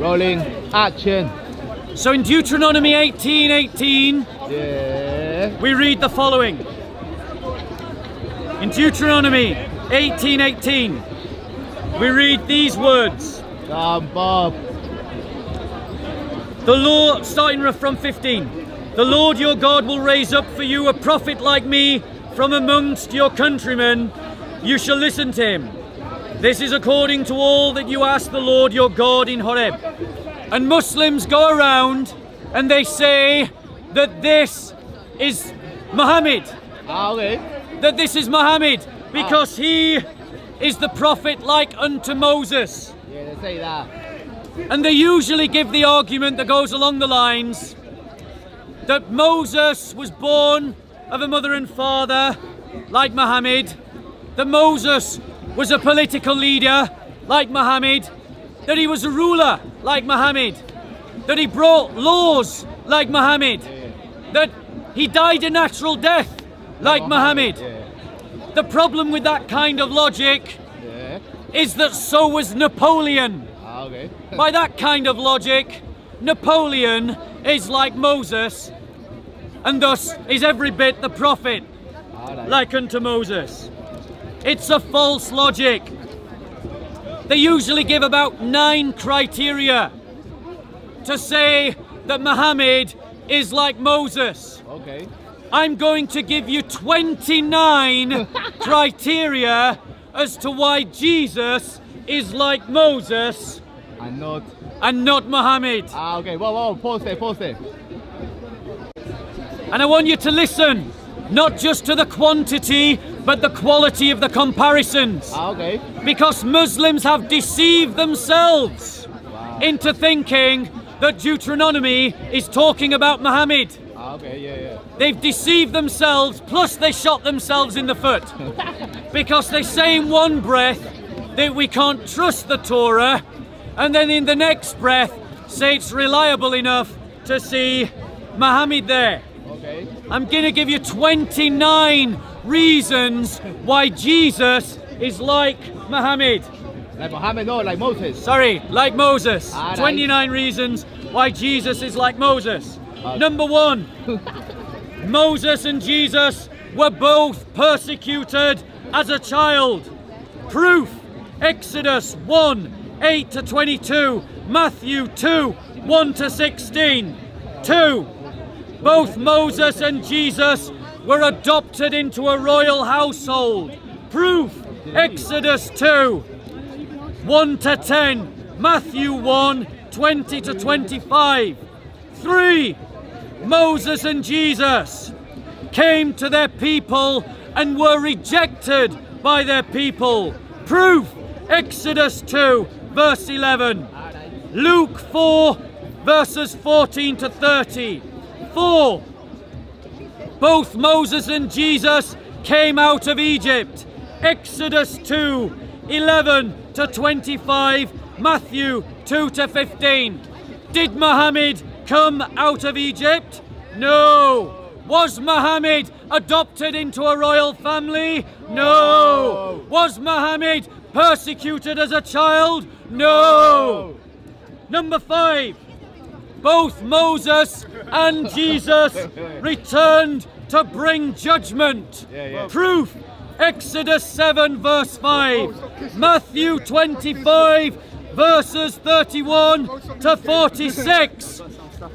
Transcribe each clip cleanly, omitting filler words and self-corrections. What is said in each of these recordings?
Rolling. Action. So in Deuteronomy 18:18, Yeah. we read the following. In Deuteronomy 18:18, we read these words. Come, Bob. The Lord, starting from 15, the Lord your God will raise up for you a prophet like me from amongst your countrymen. You shall listen to him. This is according to all that you ask the Lord your God in Horeb. And Muslims go around and they say that this is Muhammad. Okay. That this is Muhammad because he is the prophet like unto Moses. Yeah, they say that. And they usually give the argument that goes along the lines that Moses was born of a mother and father like Muhammad, that Moses was a political leader like Muhammad, that he was a ruler like Muhammad, that he brought laws like Muhammad, that he died a natural death like Muhammad. The problem with that kind of logic is that so was Napoleon. Okay. By that kind of logic, Napoleon is like Moses and thus is every bit the prophet like unto Moses. It's a false logic. They usually give about 9 criteria to say that Muhammad is like Moses. Okay. I'm going to give you 29 criteria as to why Jesus is like Moses And not. Muhammad. Okay. Whoa. Pause there. And I want you to listen, not just to the quantity, but the quality of the comparisons. Okay. Because Muslims have deceived themselves into thinking that Deuteronomy is talking about Muhammad. Okay, yeah. They've deceived themselves, plus they shot themselves in the foot. Because they say in one breath that we can't trust the Torah, and then in the next breath say it's reliable enough to see Muhammad there. Okay. I'm going to give you 29 reasons why Jesus is like Muhammad. Like Muhammad, no, like Moses. Sorry, like Moses. Right. 29 reasons why Jesus is like Moses. Number 1, Moses and Jesus were both persecuted as a child. Proof, Exodus 1:8-22, Matthew 2:1-16. 2, both Moses and Jesus were adopted into a royal household. Proof, Exodus 2:1-10, Matthew 1:20-25. 3, Moses and Jesus came to their people and were rejected by their people. Proof, Exodus 2:11. Luke 4:14-30. 4, both Moses and Jesus came out of Egypt. Exodus 2:11-25, Matthew 2-15. Did Muhammad come out of Egypt? No. Was Muhammad adopted into a royal family? No. Was Muhammad persecuted as a child? No. Number 5, both Moses and Jesus returned to bring judgment. Proof, Exodus 7:5, Matthew 25:31-46.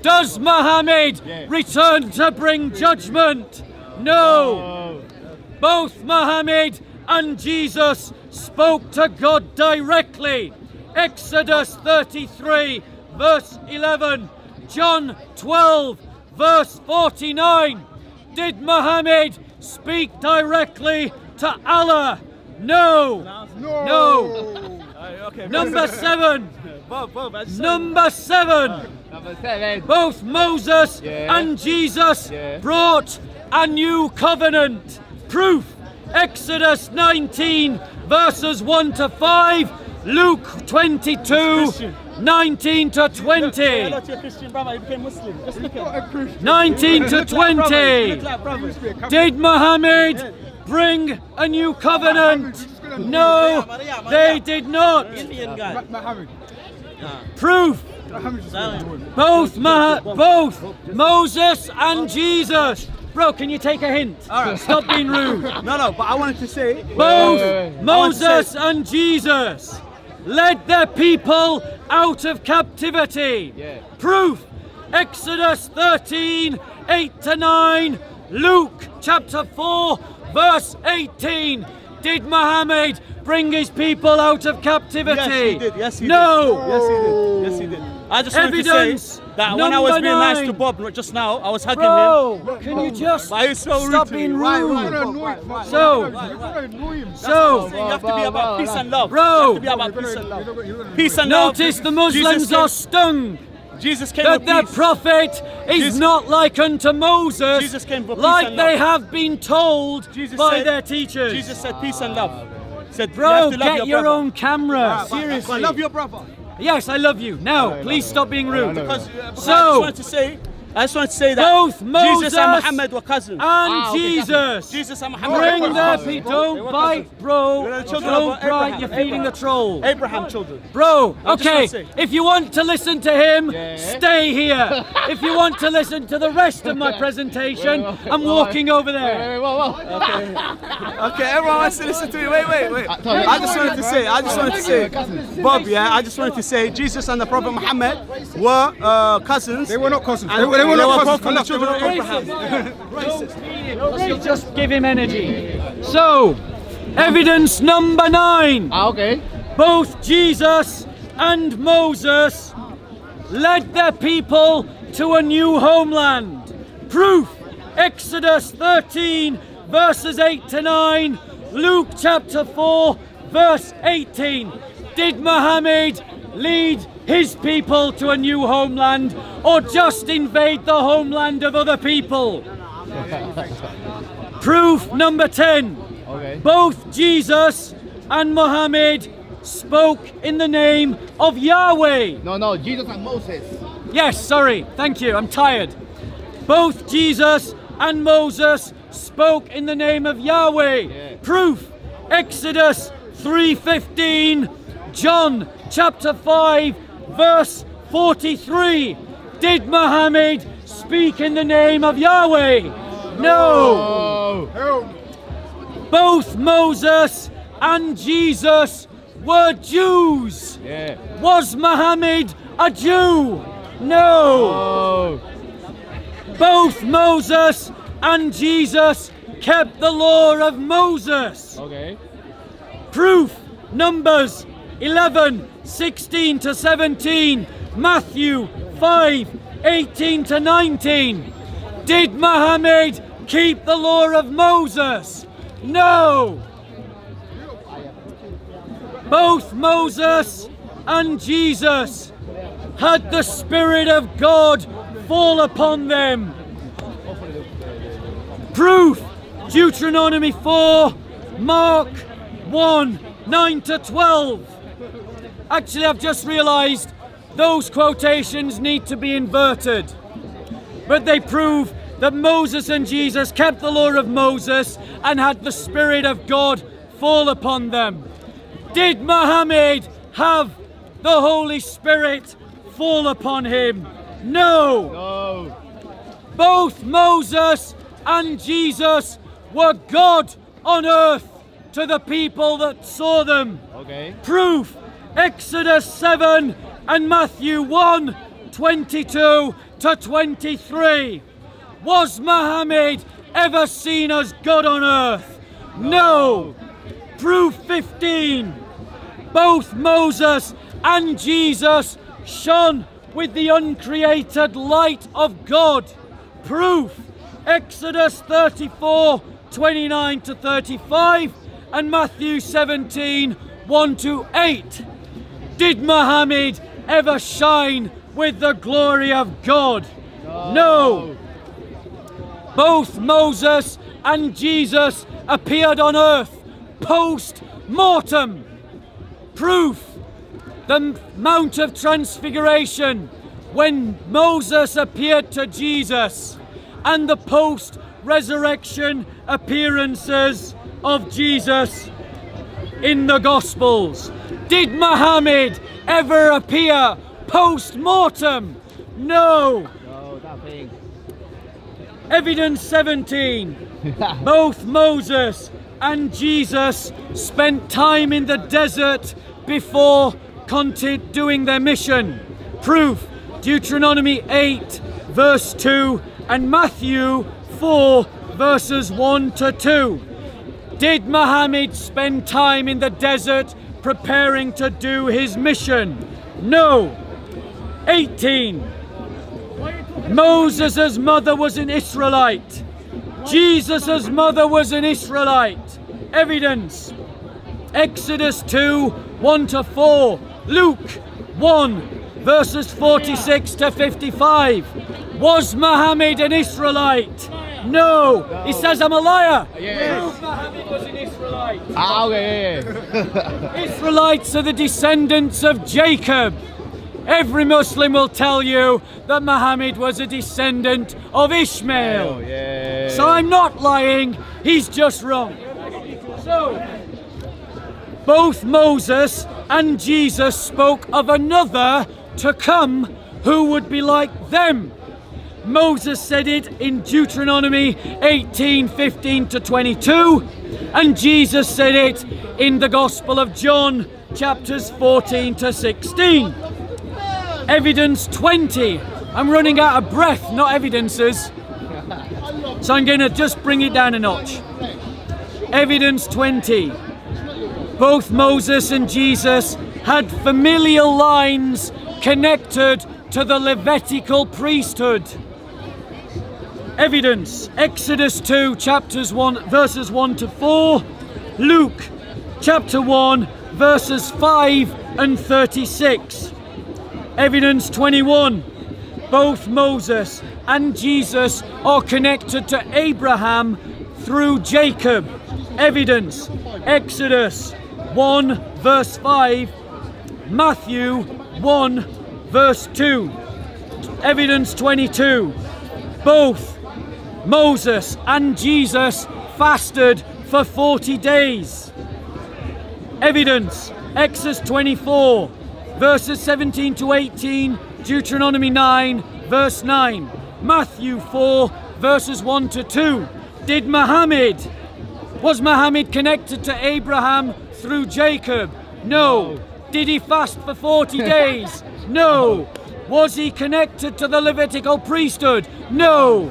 Does Muhammad return to bring judgment? No. Both Muhammad and Jesus spoke to God directly. Exodus 33:11, John 12:49. Did Muhammad speak directly to Allah? No. Number 7. Number 7. Both Moses and Jesus brought a new covenant. Proof, Exodus 19:1-5, Luke 22:19-20. 19-20. Did Muhammad bring a new covenant? No, they did not. Proof. Both Moses and Jesus. Bro, can you take a hint? Stop being rude. No, but I wanted to say both Moses and Jesus led their people out of captivity. Proof. Exodus 13, 8-9. Luke chapter 4, verse 18. Did Muhammad bring his people out of captivity? Yes, he did. Yes, he no. did. Yes, he did. Yes, he did. I just wanted to say that when I was being nice to Bob just now, I was hugging him. Can you just so stop being rude? So, you have to be about peace and love. Bro, you have to be about peace and love. Peace and love. Notice the Muslims are stung. Jesus came that with their peace. prophet is not like unto Moses, Jesus came with peace like and they love. have been told by their teachers. Jesus said peace and love. He said, bro, you have to love get your your own camera. Seriously. I love your brother. Yes, I love you. Now, please stop being rude. Because I just wanted to say that both Moses Jesus and Muhammad were cousins. And Jesus. Jesus and Muhammad. Bring their people. Don't bite, bro. Don't bite. You're feeding the troll. Abraham children. Bro, okay. If you want to listen to him, stay here. If you want to listen to the rest of my presentation, I'm walking over there. Okay, everyone wants to listen to me. Wait. I just wanted to say, Bob, I just wanted to say, Jesus and the Prophet Muhammad were cousins. They were not cousins. They were both from the children of Abraham. Racist. Just give him energy. So, evidence number 9. Okay. Both Jesus and Moses led their people to a new homeland. Proof. Exodus 13, verses 8-9. Luke chapter 4, verse 18. Did Muhammad lead his people to a new homeland, or just invade the homeland of other people? Proof number 10. Okay. Both Jesus and Muhammad spoke in the name of Yahweh. No, Jesus and Moses. Yes, sorry, thank you, I'm tired. Both Jesus and Moses spoke in the name of Yahweh. Proof. Exodus 3:15. John chapter 5, verse 43. Did Muhammad speak in the name of Yahweh? No. Both Moses and Jesus were Jews. Was Muhammad a Jew? No. Both Moses and Jesus kept the law of Moses. Okay. Proof. Numbers 11, 16-17, Matthew 5, 18-19. Did Muhammad keep the law of Moses? No. Both Moses and Jesus had the Spirit of God fall upon them. Proof. Deuteronomy 4, Mark 1, 9-12. Actually, I've just realised those quotations need to be inverted. But they prove that Moses and Jesus kept the law of Moses and had the Spirit of God fall upon them. Did Muhammad have the Holy Spirit fall upon him? No. Both Moses and Jesus were God on earth to the people that saw them. Okay. Proof. Exodus 7 and Matthew 1, 22-23. Was Muhammad ever seen as God on earth? No. Proof 15. Both Moses and Jesus shone with the uncreated light of God. Proof. Exodus 34, 29-35 and Matthew 17, 1-8. Did Muhammad ever shine with the glory of God? No. Both Moses and Jesus appeared on earth post-mortem. Proof. The Mount of Transfiguration, when Moses appeared to Jesus, and the post-resurrection appearances of Jesus in the Gospels. Did Muhammad ever appear post-mortem? No. No, that thing. Evidence 17. Both Moses and Jesus spent time in the desert before doing their mission. Proof: Deuteronomy 8 verse 2 and Matthew 4 verses 1 to 2. Did Muhammad spend time in the desert preparing to do his mission? No. 18. Moses' mother was an Israelite. Jesus' mother was an Israelite. Evidence: Exodus 2 1 to 4, Luke 1 verses 46 to 55. Was Muhammad an Israelite? No. He says I'm a liar. Yes. Muhammad was an Israelite. Ah, okay, yeah. Israelites are the descendants of Jacob. Every Muslim will tell you that Muhammad was a descendant of Ishmael. Oh, yeah. So I'm not lying, he's just wrong. So, both Moses and Jesus spoke of another to come who would be like them. Moses said it in Deuteronomy 18:15 to 22, and Jesus said it in the Gospel of John, chapters 14 to 16. Evidence 20. I'm running out of breath, not evidences. So I'm going to just bring it down a notch. Evidence 20. Both Moses and Jesus had familial lines connected to the Levitical priesthood. Evidence: Exodus 2 verses 1 to 4, Luke chapter 1 verses 5 and 36. Evidence 21. Both Moses and Jesus are connected to Abraham through Jacob. Evidence: Exodus 1 verse 5, Matthew 1 verse 2. Evidence 22. Both Moses and Jesus fasted for 40 days. Evidence: Exodus 24 verses 17 to 18, Deuteronomy 9 verse 9, Matthew 4 verses 1 to 2. Was Muhammad connected to Abraham through Jacob? No. Did he fast for 40 days? No. Was he connected to the Levitical priesthood? No.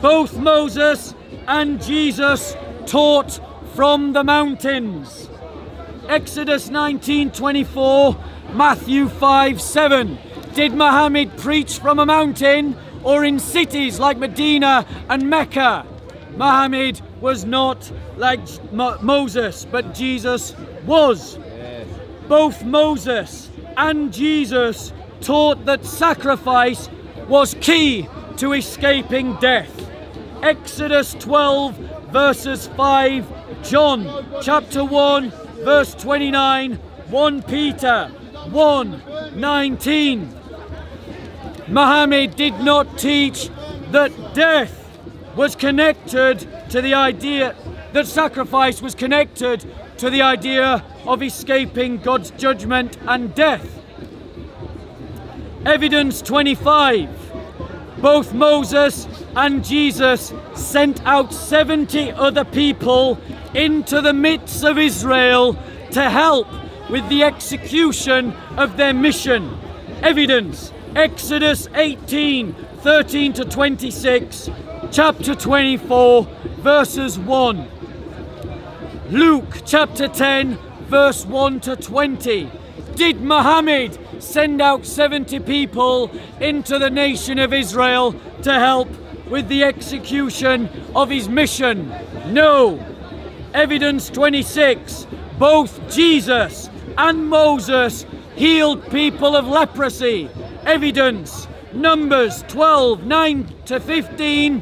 Both Moses and Jesus taught from the mountains. Exodus 19:24, Matthew 5:7. Did Muhammad preach from a mountain or in cities like Medina and Mecca? Muhammad was not like Moses, but Jesus was. Yes. Both Moses and Jesus taught that sacrifice was key to escaping death. Exodus 12 verses 5, John chapter 1 verse 29, 1 Peter 1:19. Muhammad did not teach that death was connected to the idea that sacrifice was connected to the idea of escaping God's judgment and death. Evidence 25. Both Moses and Jesus sent out 70 other people into the midst of Israel to help with the execution of their mission. Evidence: Exodus 18:13 to 26, chapter 24 verses 1, Luke chapter 10 verse 1 to 20. Did Muhammad send out 70 people into the nation of Israel to help with the execution of his mission? No. Evidence 26. Both Jesus and Moses healed people of leprosy. Evidence: Numbers 12:9 to 15,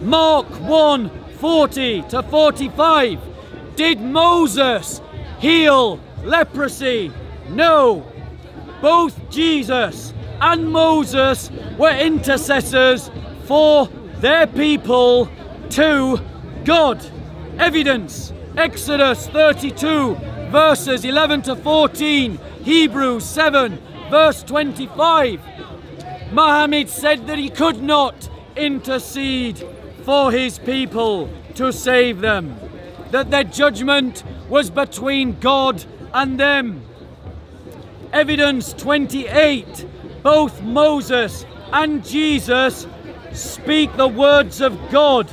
Mark 1:40 to 45. Did Moses heal leprosy? No. Both Jesus and Moses were intercessors for their people to God. Evidence: Exodus 32 verses 11 to 14, Hebrews 7, verse 25. Muhammad said that he could not intercede for his people to save them, that their judgment was between God and them. Evidence 28, both Moses and Jesus speak the words of God.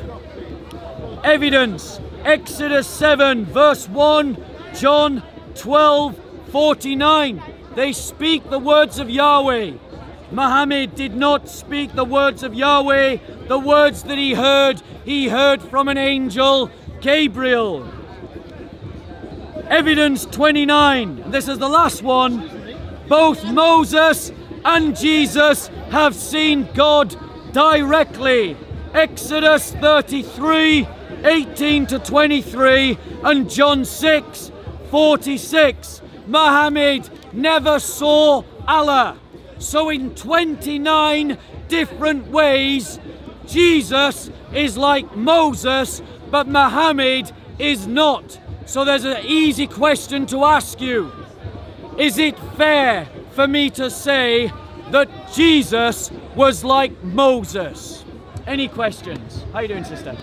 Evidence, Exodus 7, verse 1, John 12, 49. They speak the words of Yahweh. Muhammad did not speak the words of Yahweh. The words that he heard from an angel, Gabriel. Evidence 29, this is the last one. Both Moses and Jesus have seen God directly. Exodus 33, 18 to 23 and John 6, 46. Muhammad never saw Allah. So in 29 different ways, Jesus is like Moses, but Muhammad is not. So there's an easy question to ask you. Is it fair for me to say that Jesus was like Moses? Any questions? How you doing, sister?